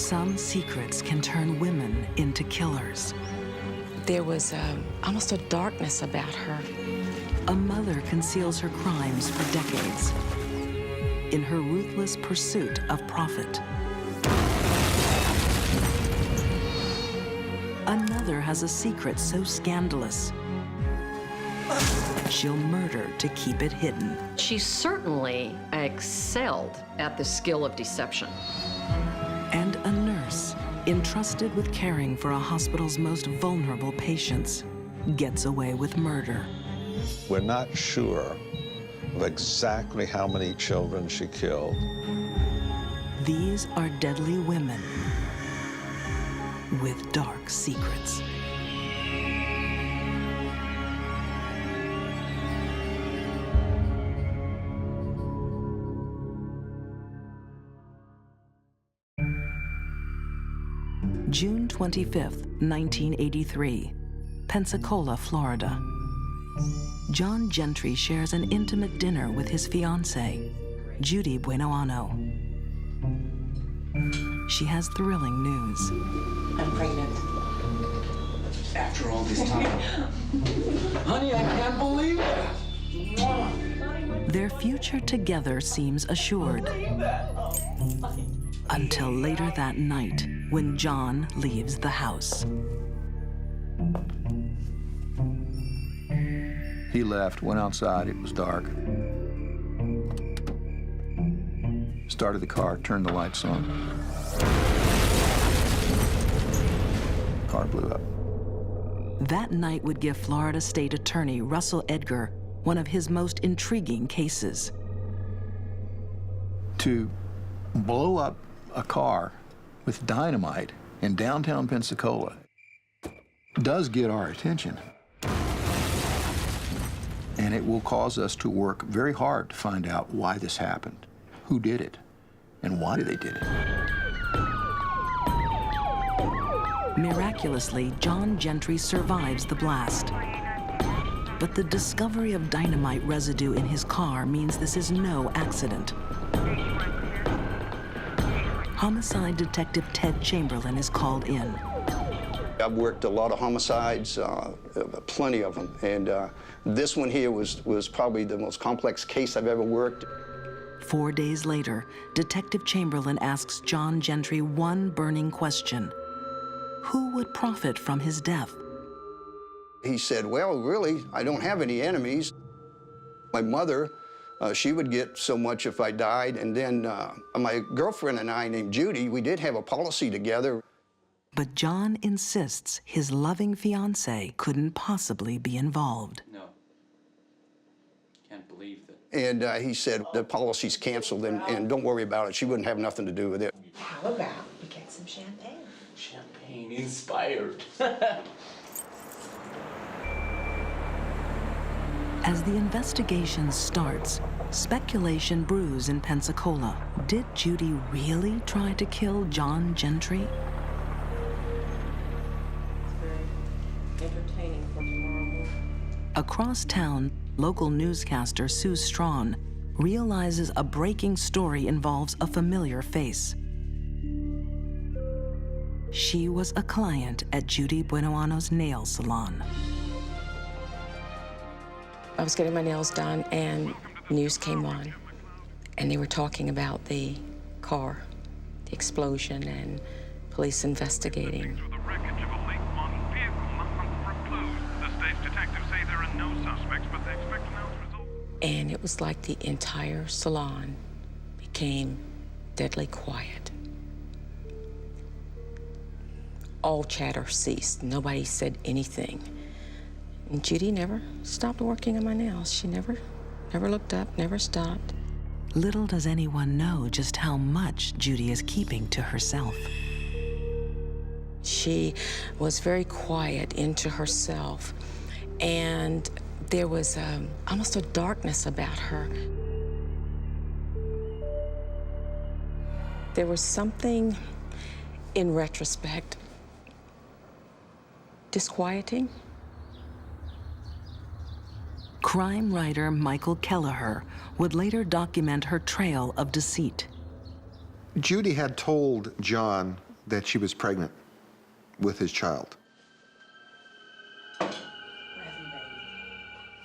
Some secrets can turn women into killers. There was almost a darkness about her. A mother conceals her crimes for decades in her ruthless pursuit of profit. Another has a secret so scandalous, she'll murder to keep it hidden. She certainly excelled at the skill of deception. And a nurse, entrusted with caring for a hospital's most vulnerable patients, gets away with murder. We're not sure of exactly how many children she killed. These are deadly women with dark secrets. June 25th, 1983, Pensacola, Florida. John Gentry shares an intimate dinner with his fiancée, Judy Buenoano. She has thrilling news. I'm pregnant. After all this time. Honey, I can't believe it. Their future together seems assured. Until later that night, when John leaves the house. He left, went outside, it was dark. Started the car, turned the lights on. Car blew up. That night would give Florida State Attorney Russell Edgar one of his most intriguing cases. To blow up a car with dynamite in downtown Pensacola does get our attention. And it will cause us to work very hard to find out why this happened, who did it, and why they did it. Miraculously, John Gentry survives the blast. But the discovery of dynamite residue in his car means this is no accident. Homicide Detective Ted Chamberlain is called in. I've worked a lot of homicides, plenty of them, and this one here was probably the most complex case I've ever worked. 4 days later, Detective Chamberlain asks John Gentry one burning question. Who would profit from his death? He said, well, really, I don't have any enemies. My mother, she would get so much if I died, and then my girlfriend and I, named Judy, we did have a policy together. But John insists his loving fiancée couldn't possibly be involved. No. Can't believe that. And he said, the policy's canceled, and don't worry about it. She wouldn't have nothing to do with it. How about we get some champagne? Champagne inspired. As the investigation starts, speculation brews in Pensacola. Did Judy really try to kill John Gentry? Entertaining for tomorrow morning. Across town, local newscaster Sue Strawn realizes a breaking story involves a familiar face. She was a client at Judy Buenoano's nail salon. I was getting my nails done, and news came on, and they were talking about the car, the explosion, and police investigating. The wreckage of a late model vehicle. The hunt for clues. The state's detectives say there are no suspects, but they expect to announce results. And it was like the entire salon became deadly quiet. All chatter ceased. Nobody said anything. And Judy never stopped working on my nails. She never looked up, never stopped. Little does anyone know just how much Judy is keeping to herself. She was very quiet into herself, and there was almost a darkness about her. There was something, in retrospect, disquieting. Crime writer Michael Kelleher would later document her trail of deceit. Judy had told John that she was pregnant with his child,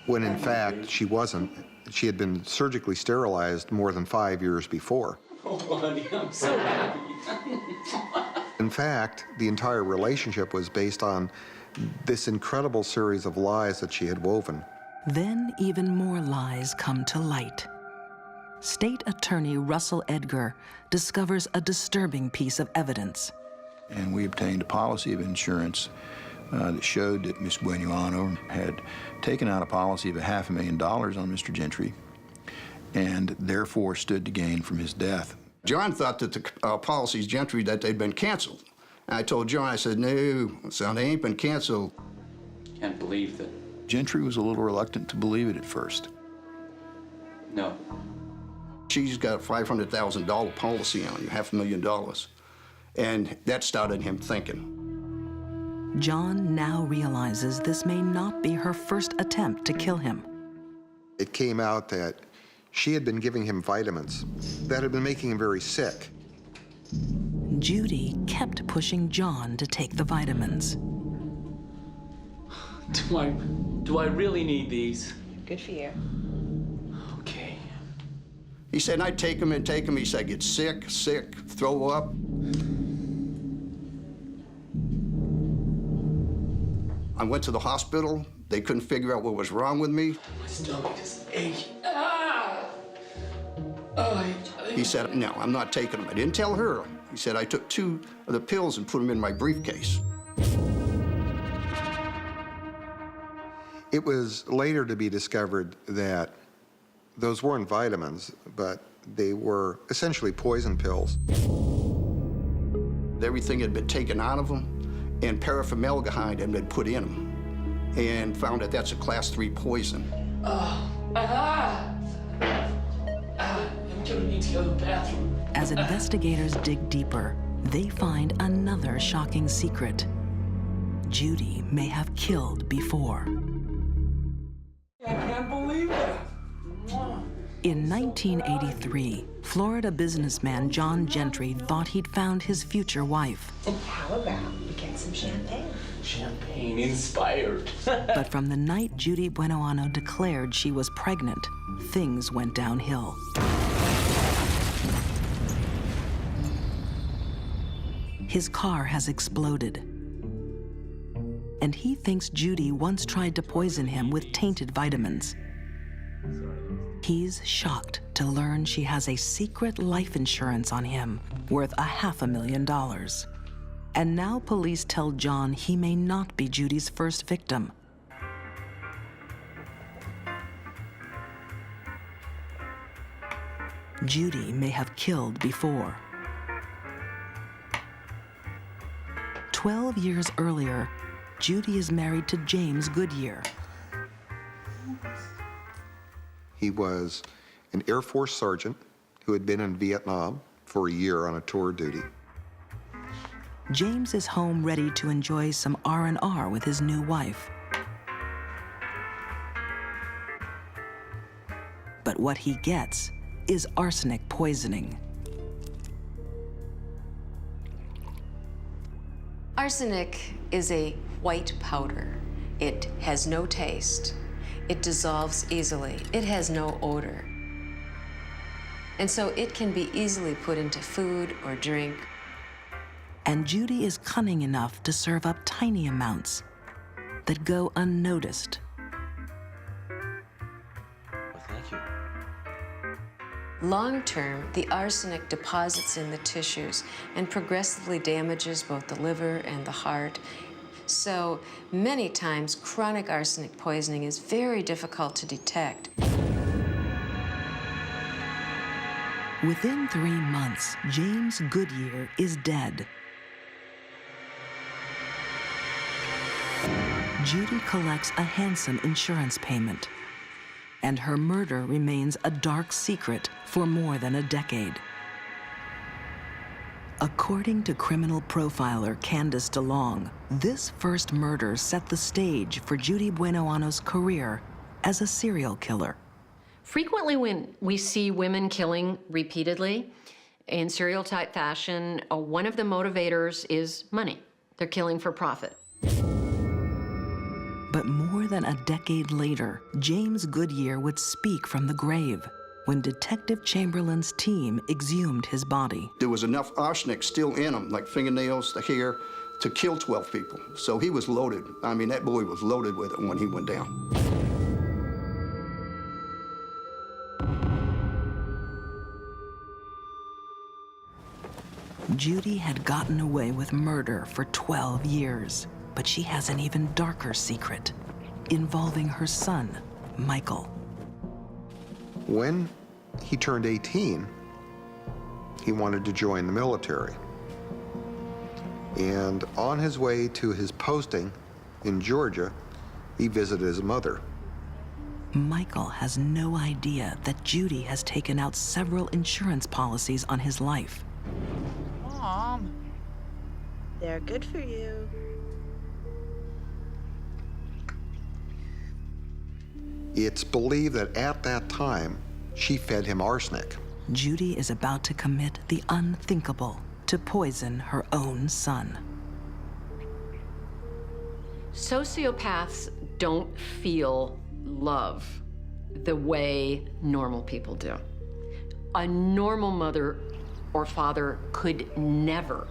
when in fact she wasn't. She had been surgically sterilized more than 5 years before. Oh, honey, I'm so happy. In fact, the entire relationship was based on this incredible series of lies that she had woven. Then even more lies come to light. State Attorney Russell Edgar discovers a disturbing piece of evidence. And we obtained a policy of insurance that showed that Ms. Buenoano had taken out a policy of $500,000 on Mr. Gentry and therefore stood to gain from his death. John thought that the policies Gentry, that they'd been canceled. And I told John, I said, no, son, they ain't been canceled. Can't believe that. Gentry was a little reluctant to believe it at first. No. She's got a $500,000 policy on you, $500,000. And that started him thinking. John now realizes this may not be her first attempt to kill him. It came out that she had been giving him vitamins that had been making him very sick. Judy kept pushing John to take the vitamins. Do I really need these? Good for you. Okay. He said, I'd take him and take him. He said, I get sick, throw up. I went to the hospital. They couldn't figure out what was wrong with me. My stomach is aching. Ah! Oh, He said, no, I'm not taking them. I didn't tell her. He said, I took 2 of the pills and put them in my briefcase. It was later to be discovered that those weren't vitamins, but they were essentially poison pills. Everything had been taken out of them, and paraformaldehyde had been put in them, and found that that's a class 3 poison. I'm gonna need to go to the bathroom. As investigators dig deeper, they find another shocking secret. Judy may have killed before. I can't believe that. In 1983, Florida businessman John Gentry thought he'd found his future wife. How about we get some champagne? Champagne inspired. But from the night Judy Buenoano declared she was pregnant, things went downhill. His car has exploded. And he thinks Judy once tried to poison him with tainted vitamins. He's shocked to learn she has a secret life insurance on him worth $500,000. And now police tell John he may not be Judy's first victim. Judy may have killed before. 12 years earlier, Judy is married to James Goodyear. He was an Air Force sergeant who had been in Vietnam for a year on a tour duty. James is home ready to enjoy some R&R with his new wife. But what he gets is arsenic poisoning. Arsenic is a white powder. It has no taste. It dissolves easily. It has no odor. And so it can be easily put into food or drink. And Judy is cunning enough to serve up tiny amounts that go unnoticed. Thank you. Long term, the arsenic deposits in the tissues and progressively damages both the liver and the heart. So many times, chronic arsenic poisoning is very difficult to detect. Within 3 months, James Goodyear is dead. Judy collects a handsome insurance payment, and her murder remains a dark secret for more than a decade. According to criminal profiler Candice DeLong, this first murder set the stage for Judy Buenoano's career as a serial killer. Frequently when we see women killing repeatedly, In serial type fashion, one of the motivators is money. They're killing for profit. But more than a decade later, James Goodyear would speak from the grave when Detective Chamberlain's team exhumed his body. There was enough arsenic still in him, like fingernails, the hair, to kill 12 people. So he was loaded. I mean, that boy was loaded with it when he went down. Judy had gotten away with murder for 12 years, but she has an even darker secret involving her son, Michael. When he turned 18, he wanted to join the military. And on his way to his posting in Georgia, he visited his mother. Michael has no idea that Judy has taken out several insurance policies on his life. Mom, they're good for you. It's believed that at that time, she fed him arsenic. Judy is about to commit the unthinkable, to poison her own son. Sociopaths don't feel love the way normal people do. A normal mother or father could never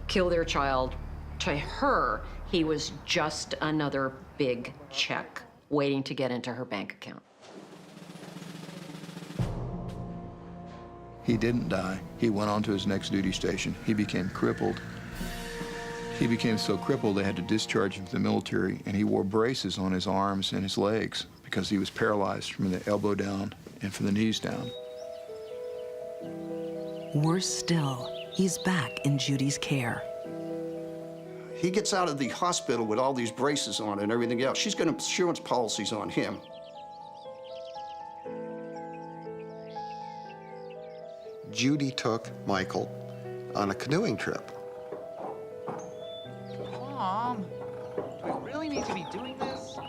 kill their child. To her, he was just another big check waiting to get into her bank account. He didn't die. He went on to his next duty station. He became crippled. He became so crippled they had to discharge him from the military, and he wore braces on his arms and his legs because he was paralyzed from the elbow down and from the knees down. Worse still, he's back in Judy's care. He gets out of the hospital with all these braces on and everything else. She's got insurance policies on him. Judy took Michael on a canoeing trip. Mom, do we really need to be doing this?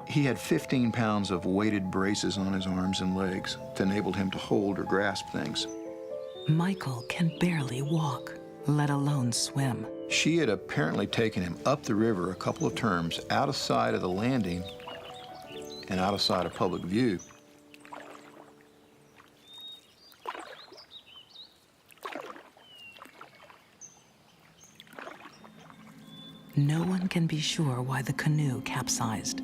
He had 15 pounds of weighted braces on his arms and legs that enabled him to hold or grasp things. Michael can barely walk, let alone swim. She had apparently taken him up the river a couple of terms, out of sight of the landing and out of sight of public view. No one can be sure why the canoe capsized.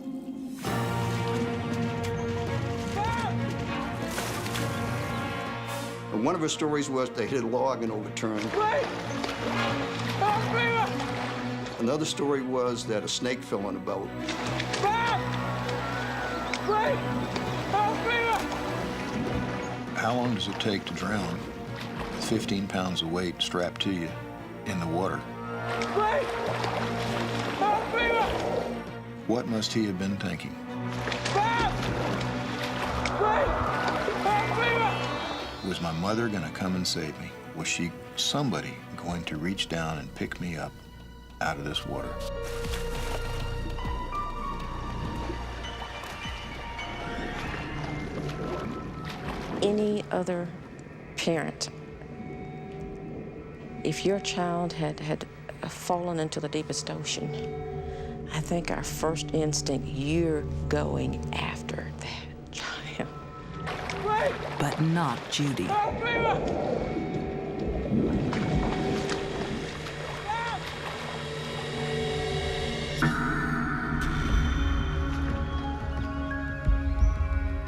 And one of her stories was they hit a log and overturned. Another story was that a snake fell in a boat. How long does it take to drown with 15 pounds of weight strapped to you in the water? What must he have been thinking? Was my mother going to come and save me? Was somebody going to reach down and pick me up out of this water? Any other parent, if your child had fallen into the deepest ocean, I think our first instinct, you're going after that child. But not Judy.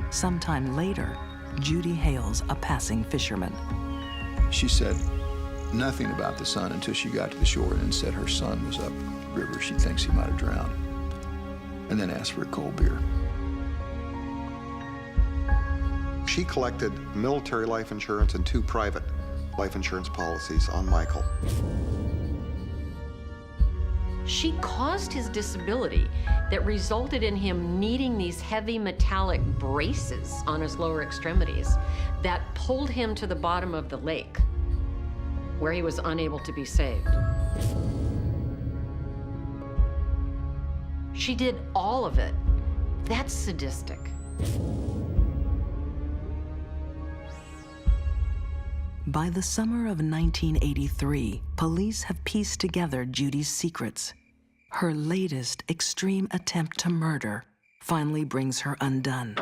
Sometime later, Judy hails a passing fisherman. She said nothing about the son until she got to the shore and said her son was up river. She thinks he might have drowned. And then asked for a cold beer. She collected military life insurance and 2 private life insurance policies on Michael. She caused his disability that resulted in him needing these heavy metallic braces on his lower extremities that pulled him to the bottom of the lake, where he was unable to be saved. She did all of it. That's sadistic. By the summer of 1983, police have pieced together Judy's secrets. Her latest extreme attempt to murder finally brings her undone.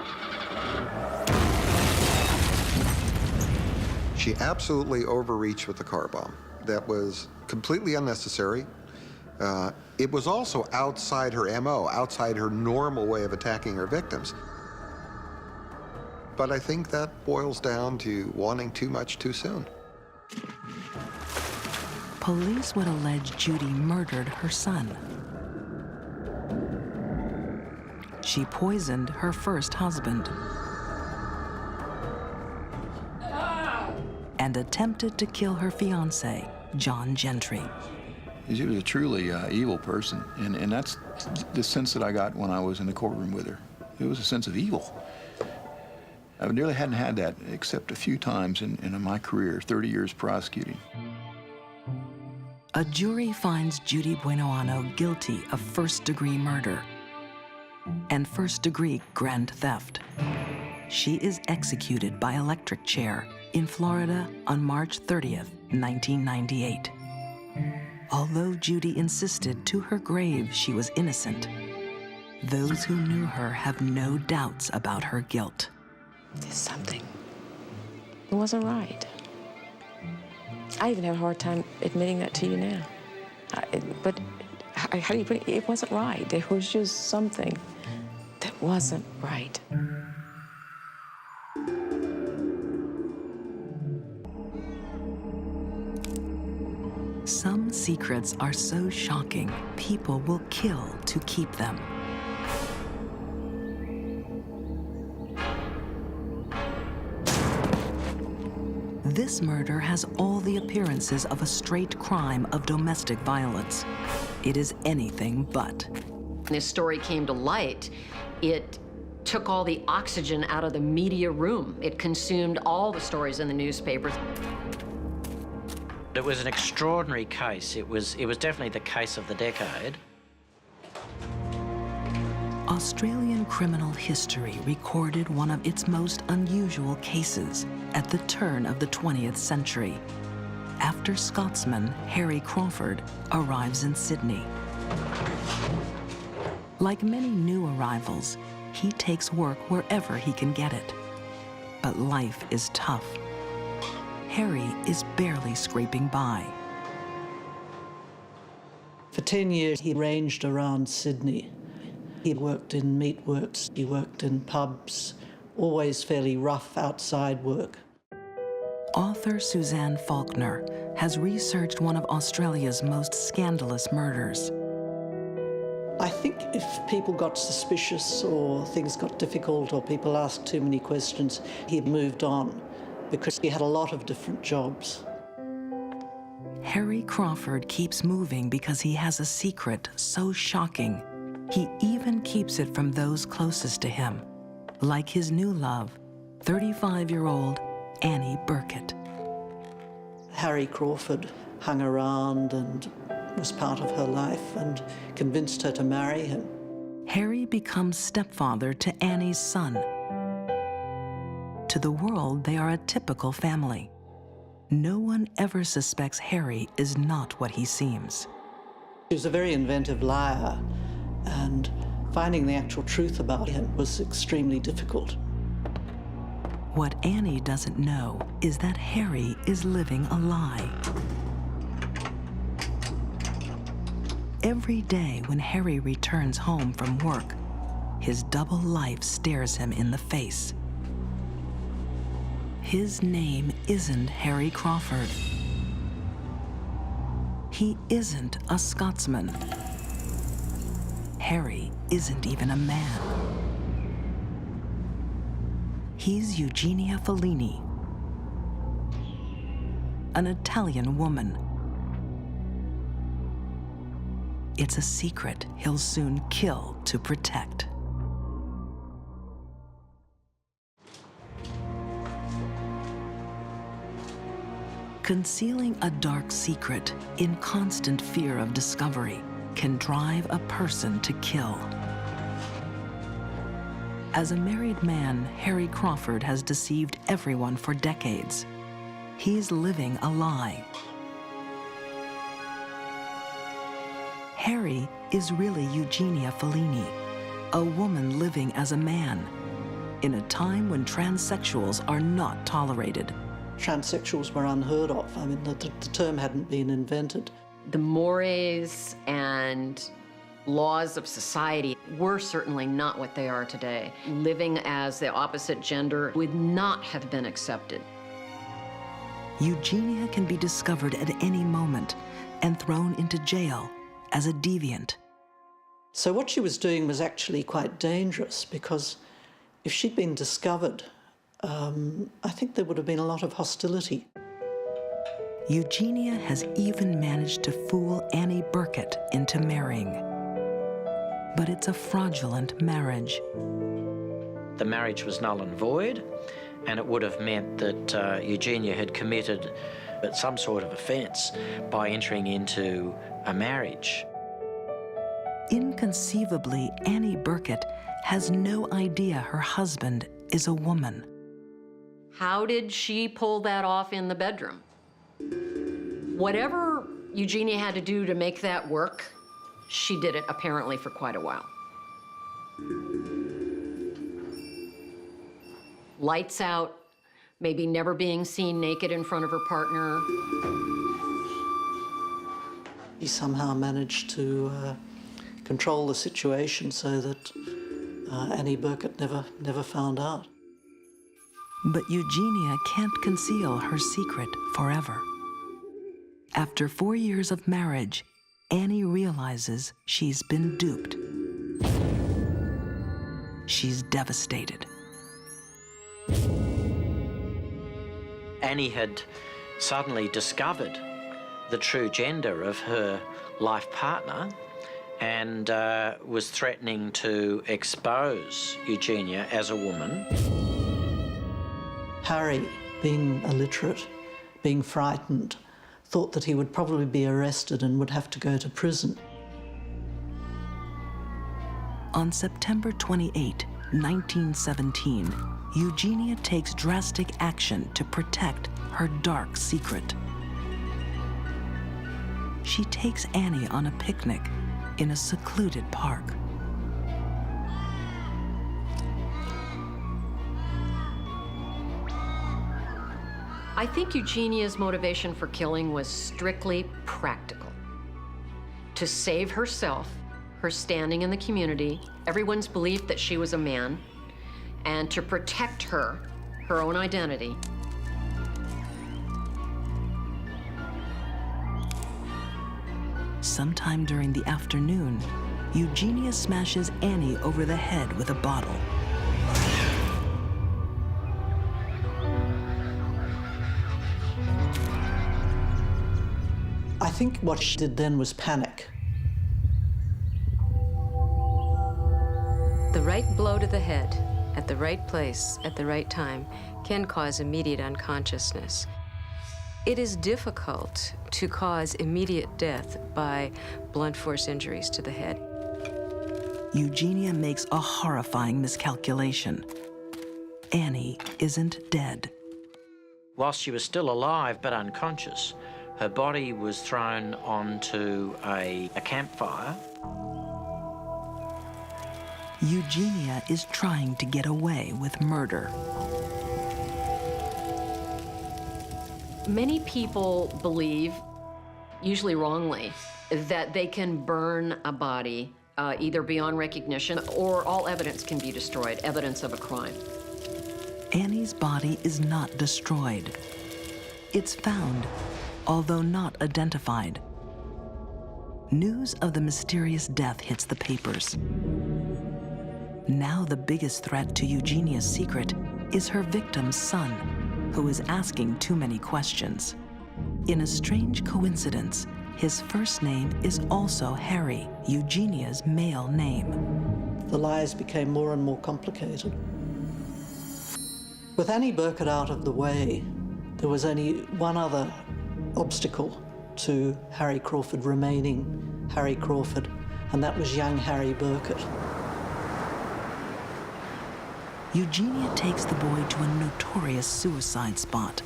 She absolutely overreached with the car bomb. That was completely unnecessary. It was also outside her MO, outside her normal way of attacking her victims. But I think that boils down to wanting too much too soon. Police would allege Judy murdered her son. She poisoned her first husband and attempted to kill her fiancé, John Gentry. She was a truly evil person, and that's the sense that I got when I was in the courtroom with her. It was a sense of evil. I nearly hadn't had that except a few times in my career, 30 years prosecuting. A jury finds Judy Buenoano guilty of first-degree murder and first-degree grand theft. She is executed by electric chair in Florida on March 30th, 1998. Although Judy insisted to her grave she was innocent, those who knew her have no doubts about her guilt. There's something. It wasn't right. I even have a hard time admitting that to you now. But how do you put it? It wasn't right. There was just something that wasn't right. Some secrets are so shocking, people will kill to keep them. This murder has all the appearances of a straight crime of domestic violence. It is anything but. This story came to light. It took all the oxygen out of the media room. It consumed all the stories in the newspapers. It was an extraordinary case. It was definitely the case of the decade. Australian criminal history recorded one of its most unusual cases at the turn of the 20th century, after Scotsman Harry Crawford arrives in Sydney. Like many new arrivals, he takes work wherever he can get it. But life is tough. Harry is barely scraping by. For 10 years, he ranged around Sydney. He worked in meatworks, he worked in pubs, always fairly rough outside work. Author Suzanne Faulkner has researched one of Australia's most scandalous murders. I think if people got suspicious or things got difficult or people asked too many questions, he moved on because he had a lot of different jobs. Harry Crawford keeps moving because he has a secret so shocking, he even keeps it from those closest to him, like his new love, 35-year-old Annie Burkett. Harry Crawford hung around and was part of her life and convinced her to marry him. Harry becomes stepfather to Annie's son. To the world, they are a typical family. No one ever suspects Harry is not what he seems. He was a very inventive liar, and finding the actual truth about him was extremely difficult. What Annie doesn't know is that Harry is living a lie. Every day when Harry returns home from work, his double life stares him in the face. His name isn't Harry Crawford. He isn't a Scotsman. Harry isn't even a man. He's Eugenia Fellini, an Italian woman. It's a secret he'll soon kill to protect. Concealing a dark secret in constant fear of discovery can drive a person to kill. As a married man, Harry Crawford has deceived everyone for decades. he's living a lie. Harry is really Eugenia Fellini, a woman living as a man, in a time when transsexuals are not tolerated. Transsexuals were unheard of. I mean, the term hadn't been invented. The mores and laws of society were certainly not what they are today. Living as the opposite gender would not have been accepted. Eugenia can be discovered at any moment and thrown into jail as a deviant. So what she was doing was actually quite dangerous, because if she'd been discovered, I think there would have been a lot of hostility. Eugenia has even managed to fool Annie Burkett into marrying. But it's a fraudulent marriage. The marriage was null and void, and it would have meant that Eugenia had committed some sort of offence by entering into a marriage. Inconceivably, Annie Burkett has no idea her husband is a woman. How did she pull that off in the bedroom? Whatever Eugenia had to do to make that work, she did it apparently for quite a while. Lights out, maybe never being seen naked in front of her partner. He somehow managed to control the situation so that Annie Burkett never found out. But Eugenia can't conceal her secret forever. After 4 years of marriage, Annie realizes she's been duped. She's devastated. Annie had suddenly discovered the true gender of her life partner and was threatening to expose Eugenia as a woman. Harry, being illiterate, being frightened, thought that he would probably be arrested and would have to go to prison. On September 28, 1917, Eugenia takes drastic action to protect her dark secret. She takes Annie on a picnic in a secluded park. I think Eugenia's motivation for killing was strictly practical. To save herself, her standing in the community, everyone's belief that she was a man, and to protect her own identity. Sometime during the afternoon, Eugenia smashes Annie over the head with a bottle. I think what she did then was panic. The right blow to the head, at the right place, at the right time, can cause immediate unconsciousness. It is difficult to cause immediate death by blunt force injuries to the head. Eugenia makes a horrifying miscalculation. Annie isn't dead. Whilst she was still alive but unconscious, her body was thrown onto a campfire. Eugenia is trying to get away with murder. Many people believe, usually wrongly, that they can burn a body either beyond recognition or all evidence can be destroyed, evidence of a crime. Annie's body is not destroyed. It's found, although not identified. News of the mysterious death hits the papers. Now the biggest threat to Eugenia's secret is her victim's son, who is asking too many questions. In a strange coincidence, his first name is also Harry, Eugenia's male name. The lies became more and more complicated. With Annie Burkett out of the way, there was only one other obstacle to Harry Crawford remaining Harry Crawford, and that was young Harry Burkett. Eugenia takes the boy to a notorious suicide spot.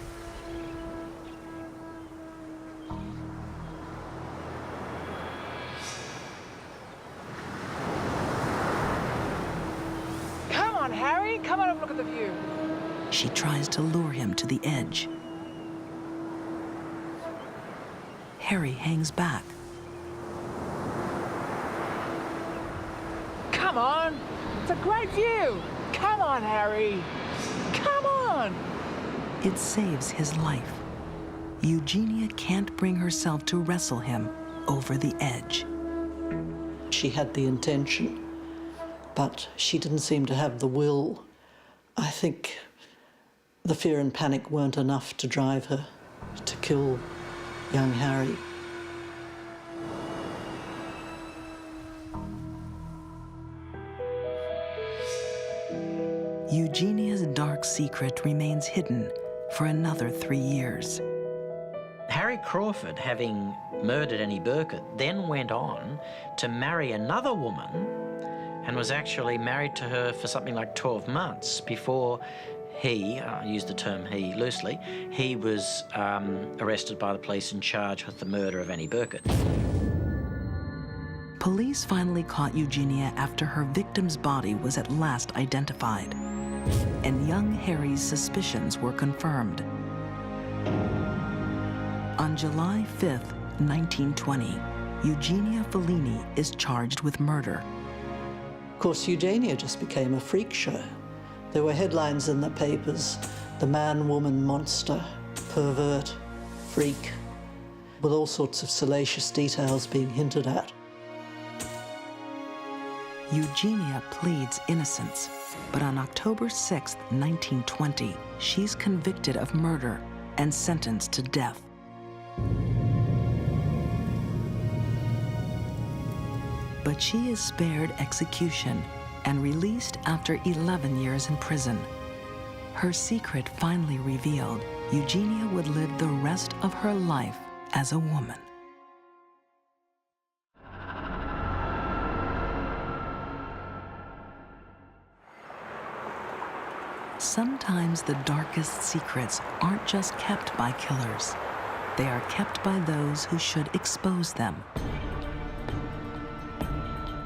on, Harry. Come on, have a look at the view. She tries to lure him to the edge. Harry hangs back. Come on. It's a great view. Come on, Harry. Come on. It saves his life. Eugenia can't bring herself to wrestle him over the edge. She had the intention, but she didn't seem to have the will. I think the fear and panic weren't enough to drive her to kill young Harry. Eugenia's dark secret remains hidden for another 3 years. Harry Crawford, having murdered Annie Burkett, then went on to marry another woman and was actually married to her for something like 12 months before he, I use the term he loosely, he was arrested by the police and charged with the murder of Annie Burkett. Police finally caught Eugenia after her victim's body was at last identified, and young Harry's suspicions were confirmed. On July 5th, 1920, Eugenia Fellini is charged with murder. Of course, Eugenia just became a freak show. There were headlines in the papers, the man, woman, monster, pervert, freak, with all sorts of salacious details being hinted at. Eugenia pleads innocence, but on October 6, 1920, she's convicted of murder and sentenced to death. But she is spared execution and released after 11 years in prison. Her secret finally revealed, Eugenia would live the rest of her life as a woman. Sometimes the darkest secrets aren't just kept by killers. They are kept by those who should expose them.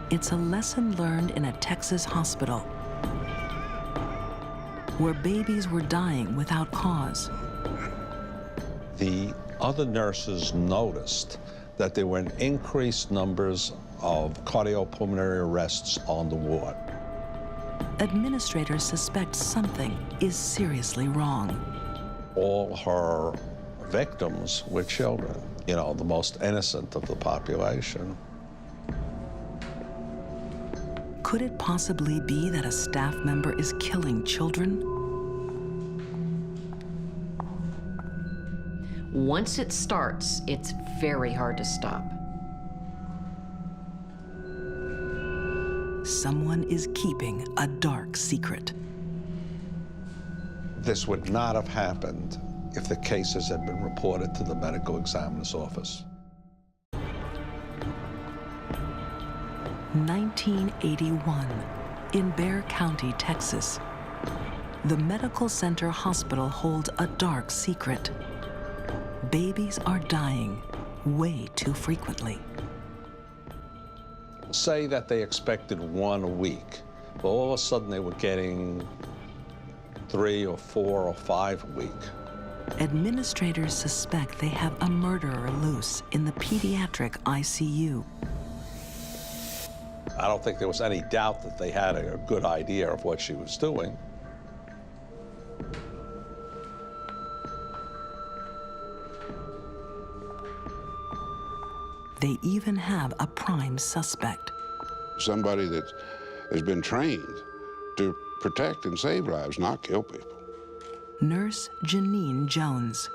It's a lesson learned in a Texas hospital where babies were dying without cause. The other nurses noticed that there were increased numbers of cardiopulmonary arrests on the ward. Administrators suspect something is seriously wrong. All her victims were children, you know, the most innocent of the population. Could it possibly be that a staff member is killing children? Once it starts, it's very hard to stop. Someone is keeping a dark secret. This would not have happened if the cases had been reported to the medical examiner's office. 1981, in Bexar County, Texas. The medical center hospital holds a dark secret. Babies are dying way too frequently. Say that they expected 1 a week, but all of a sudden they were getting 3 or 4 or 5 a week. Administrators suspect they have a murderer loose in the pediatric ICU. I don't think there was any doubt that they had a good idea of what she was doing. They even have a prime suspect. Somebody that has been trained to protect and save lives, not kill people. Nurse Janine Jones.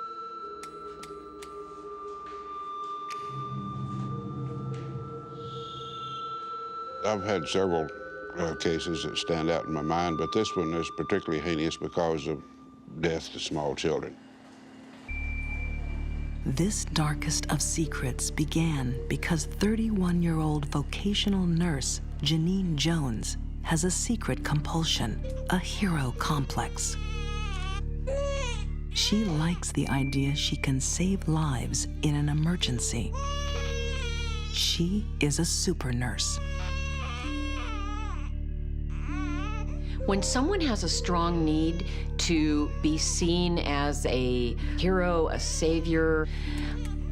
I've had several cases that stand out in my mind, but this one is particularly heinous because of death to small children. This darkest of secrets began because 31-year-old vocational nurse Janine Jones has a secret compulsion, a hero complex. She likes the idea she can save lives in an emergency. She is a super nurse. When someone has a strong need to be seen as a hero, a savior,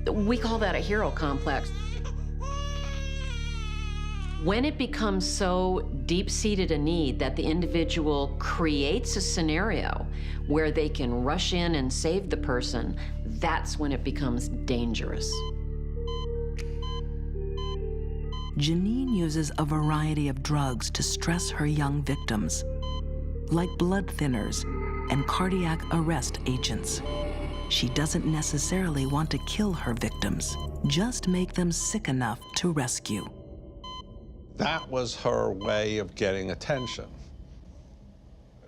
we call that a hero complex. When it becomes so deep-seated a need that the individual creates a scenario where they can rush in and save the person, that's when it becomes dangerous. Janine uses a variety of drugs to stress her young victims, like blood thinners and cardiac arrest agents. She doesn't necessarily want to kill her victims, just make them sick enough to rescue. That was her way of getting attention.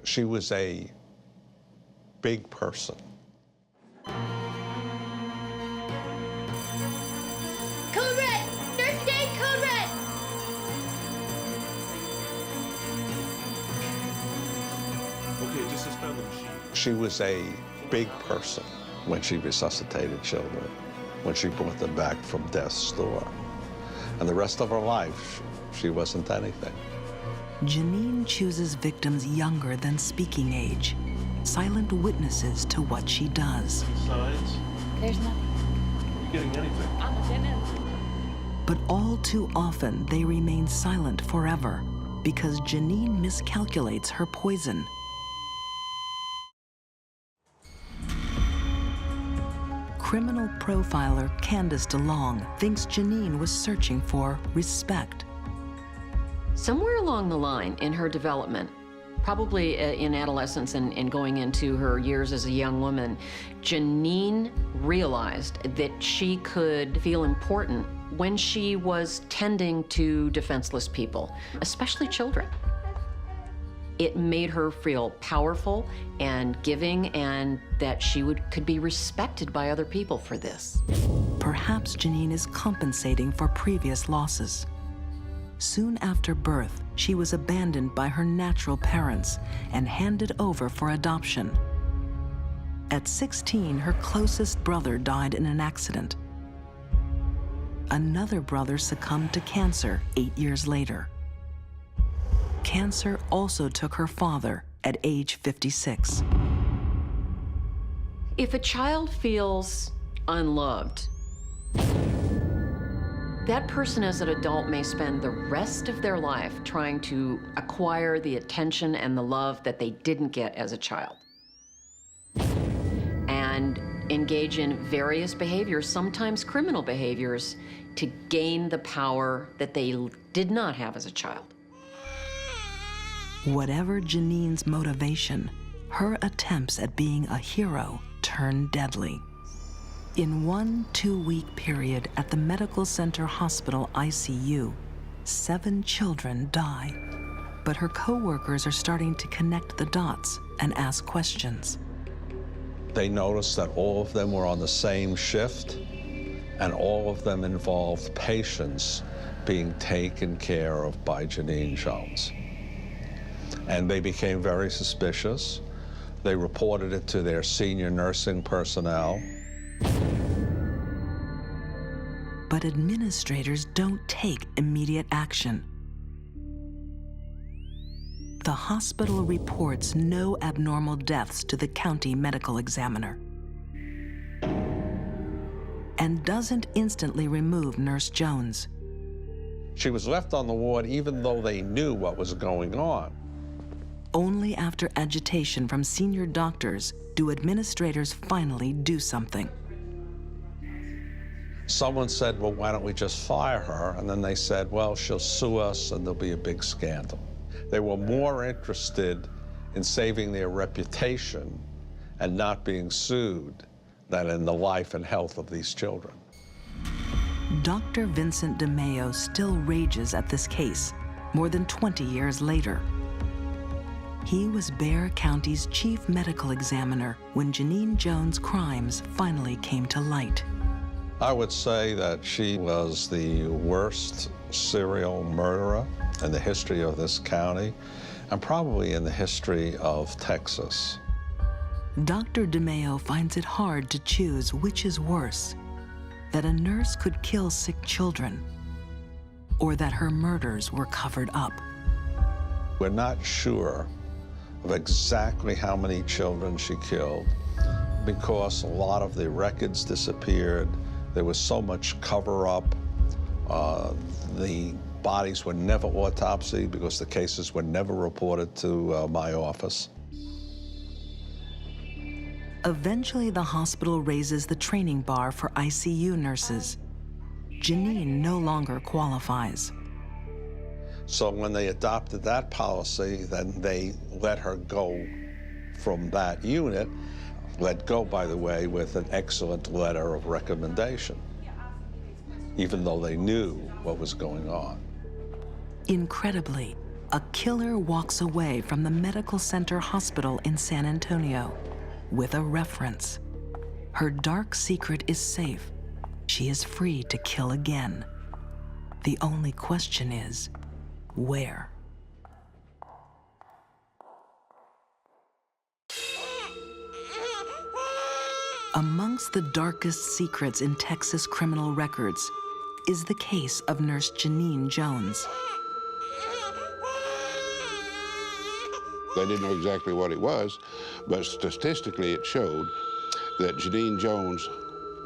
She was a big person. Code red! Nurse Dave, code red! Okay, just suspend the machine. She was a big person when she resuscitated children, when she brought them back from death's door. And the rest of her life, she wasn't anything. Janine chooses victims younger than speaking age, silent witnesses to what she does. Signs? There's nothing. Are you getting anything? I'm a tenant. But all too often, they remain silent forever because Janine miscalculates her poison. Criminal profiler Candice DeLong thinks Janine was searching for respect. Somewhere along the line in her development, probably in adolescence and going into her years as a young woman, Janine realized that she could feel important when she was tending to defenseless people, especially children. It made her feel powerful and giving, and that she could be respected by other people for this. Perhaps Janine is compensating for previous losses. Soon after birth, she was abandoned by her natural parents and handed over for adoption. At 16, her closest brother died in an accident. Another brother succumbed to cancer 8 years later. Cancer also took her father at age 56. If a child feels unloved, that person as an adult may spend the rest of their life trying to acquire the attention and the love that they didn't get as a child, and engage in various behaviors, sometimes criminal behaviors, to gain the power that they did not have as a child. Whatever Janine's motivation, her attempts at being a hero turned deadly. In one 2-week period at the Medical Center Hospital ICU, 7 children die. But her co-workers are starting to connect the dots and ask questions. They noticed that all of them were on the same shift, and all of them involved patients being taken care of by Janine Jones. And they became very suspicious. They reported it to their senior nursing personnel. But administrators don't take immediate action. The hospital reports no abnormal deaths to the county medical examiner and doesn't instantly remove Nurse Jones. She was left on the ward even though they knew what was going on. Only after agitation from senior doctors do administrators finally do something. Someone said, well, why don't we just fire her? And then they said, well, she'll sue us and there'll be a big scandal. They were more interested in saving their reputation and not being sued than in the life and health of these children. Dr. Vincent DeMeo still rages at this case more than 20 years later. He was Bexar County's chief medical examiner when Janine Jones' crimes finally came to light. I would say that she was the worst serial murderer in the history of this county and probably in the history of Texas. Dr. DeMeo finds it hard to choose which is worse, that a nurse could kill sick children or that her murders were covered up. We're not sure of exactly how many children she killed because a lot of the records disappeared. There was so much cover-up. The bodies were never autopsied because the cases were never reported to my office. Eventually, the hospital raises the training bar for ICU nurses. Janine no longer qualifies. So when they adopted that policy, then they let her go from that unit, let go, by the way, with an excellent letter of recommendation, even though they knew what was going on. Incredibly, a killer walks away from the medical center hospital in San Antonio with a reference. Her dark secret is safe. She is free to kill again. The only question is, where? Amongst the darkest secrets in Texas criminal records is the case of Nurse Janine Jones. They didn't know exactly what it was, but statistically it showed that Janine Jones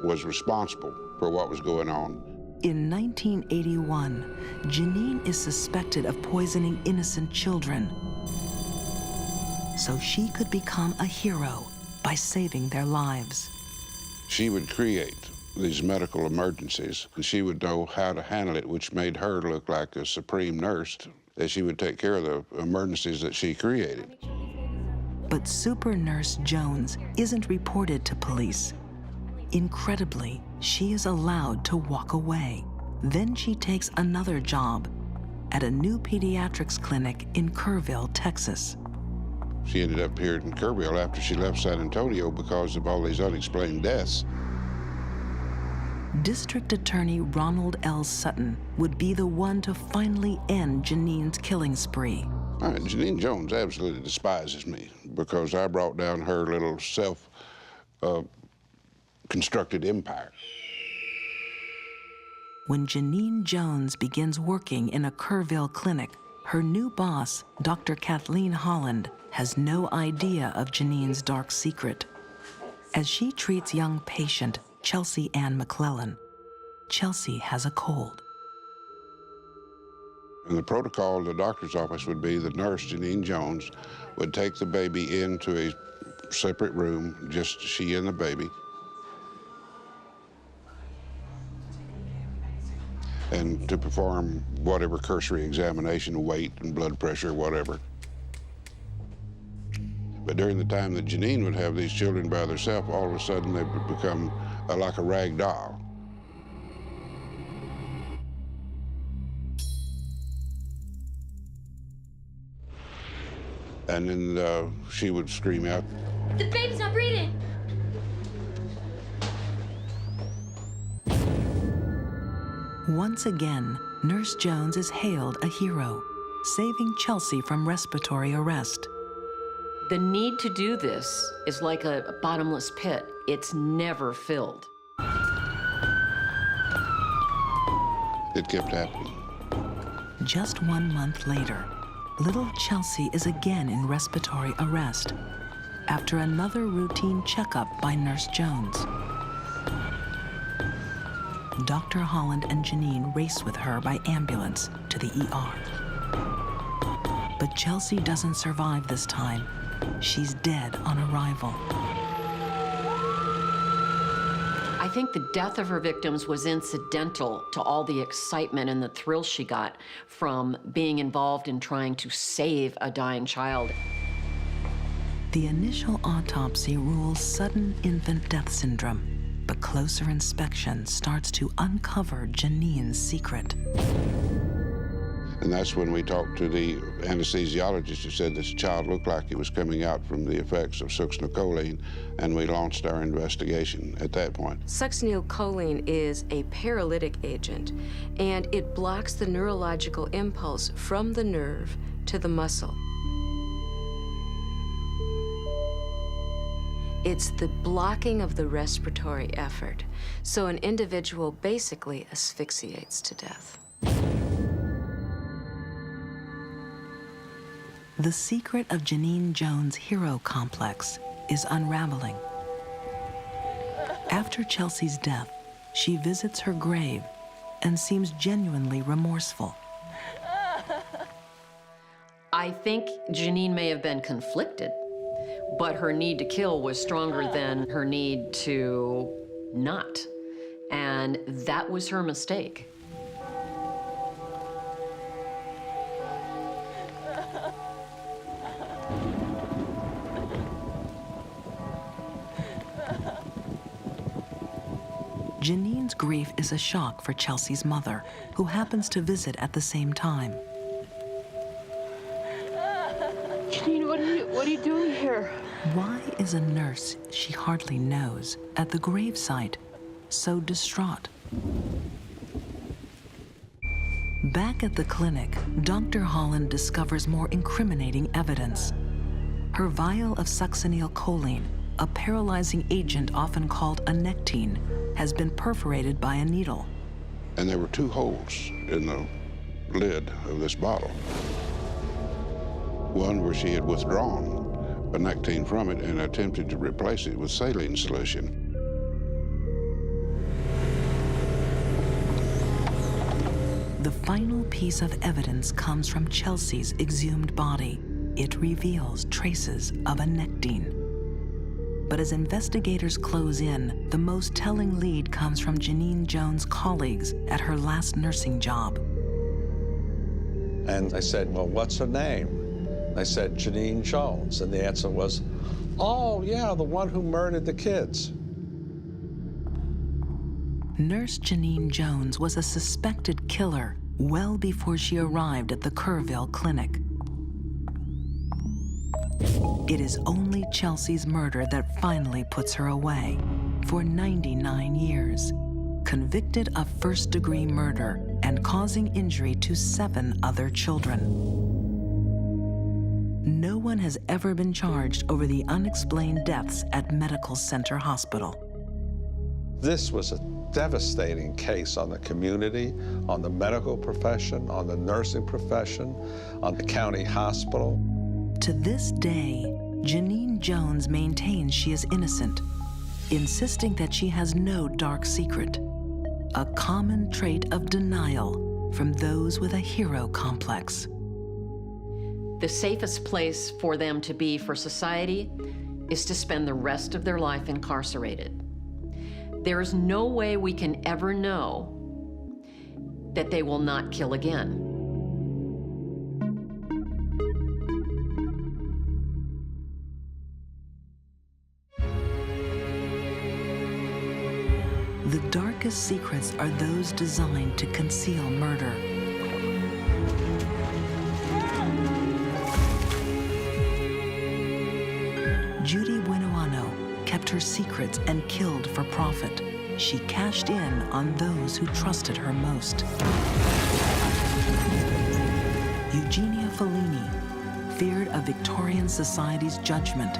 was responsible for what was going on. In 1981, Janine is suspected of poisoning innocent children, so she could become a hero by saving their lives. She would create these medical emergencies, and she would know how to handle it, which made her look like a supreme nurse, that she would take care of the emergencies that she created. But Super Nurse Jones isn't reported to police. Incredibly, she is allowed to walk away. Then she takes another job at a new pediatrics clinic in Kerrville, Texas. She ended up here in Kerrville after she left San Antonio because of all these unexplained deaths. District Attorney Ronald L. Sutton would be the one to finally end Janine's killing spree. Janine Jones absolutely despises me because I brought down her little self-constructed empire. When Janine Jones begins working in a Kerrville clinic, her new boss, Dr. Kathleen Holland, has no idea of Janine's dark secret. As she treats young patient Chelsea Ann McClellan, Chelsea has a cold. And the protocol in the doctor's office would be the nurse, Janine Jones, would take the baby into a separate room, just she and the baby, and to perform whatever cursory examination, weight and blood pressure, whatever. But during the time that Janine would have these children by herself, all of a sudden they would become like a rag doll. And then she would scream out, "The baby's not breathing!" Once again, Nurse Jones is hailed a hero, saving Chelsea from respiratory arrest. The need to do this is like a bottomless pit. It's never filled. It kept happening. Just 1 month later, little Chelsea is again in respiratory arrest after another routine checkup by Nurse Jones. Dr. Holland and Janine race with her by ambulance to the ER. But Chelsea doesn't survive this time. She's dead on arrival. I think the death of her victims was incidental to all the excitement and the thrill she got from being involved in trying to save a dying child. The initial autopsy rules sudden infant death syndrome, but closer inspection starts to uncover Janine's secret. And that's when we talked to the anesthesiologist who said this child looked like it was coming out from the effects of succinylcholine, and we launched our investigation at that point. Succinylcholine is a paralytic agent, and it blocks the neurological impulse from the nerve to the muscle. It's the blocking of the respiratory effort, so an individual basically asphyxiates to death. The secret of Janine Jones' hero complex is unraveling. After Chelsea's death, she visits her grave and seems genuinely remorseful. I think Janine may have been conflicted, but her need to kill was stronger than her need to not. And that was her mistake. Janine's grief is a shock for Chelsea's mother, who happens to visit at the same time. Janine, what are you doing here? Why is a nurse she hardly knows at the gravesite so distraught? Back at the clinic, Dr. Holland discovers more incriminating evidence. Her vial of succinylcholine, a paralyzing agent often called a nectine, has been perforated by a needle. And there were 2 holes in the lid of this bottle. One where she had withdrawn a nectine from it and attempted to replace it with saline solution. The final piece of evidence comes from Chelsea's exhumed body. It reveals traces of a nectine. But as investigators close in, the most telling lead comes from Janine Jones' colleagues at her last nursing job. And I said, well, what's her name? I said, Janine Jones. And the answer was, oh, yeah, the one who murdered the kids. Nurse Janine Jones was a suspected killer well before she arrived at the Kerrville clinic. It is only Chelsea's murder that finally puts her away for 99 years, convicted of first-degree murder and causing injury to 7 other children. No one has ever been charged over the unexplained deaths at Medical Center Hospital. This was a devastating case on the community, on the medical profession, on the nursing profession, on the county hospital. To this day, Janine Jones maintains she is innocent, insisting that she has no dark secret, a common trait of denial from those with a hero complex. The safest place for them to be for society is to spend the rest of their life incarcerated. There is no way we can ever know that they will not kill again. The darkest secrets are those designed to conceal murder. Judy Buenoano kept her secrets and killed for profit. She cashed in on those who trusted her most. Eugenia Fellini feared a Victorian society's judgment,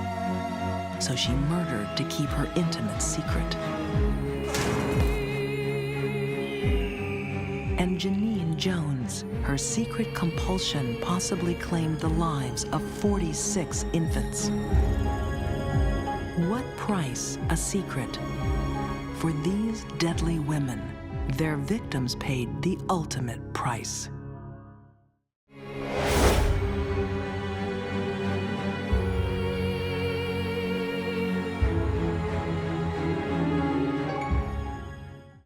so she murdered to keep her intimate secret. And Janine Jones, her secret compulsion possibly claimed the lives of 46 infants. What price a secret? For these deadly women, their victims paid the ultimate price.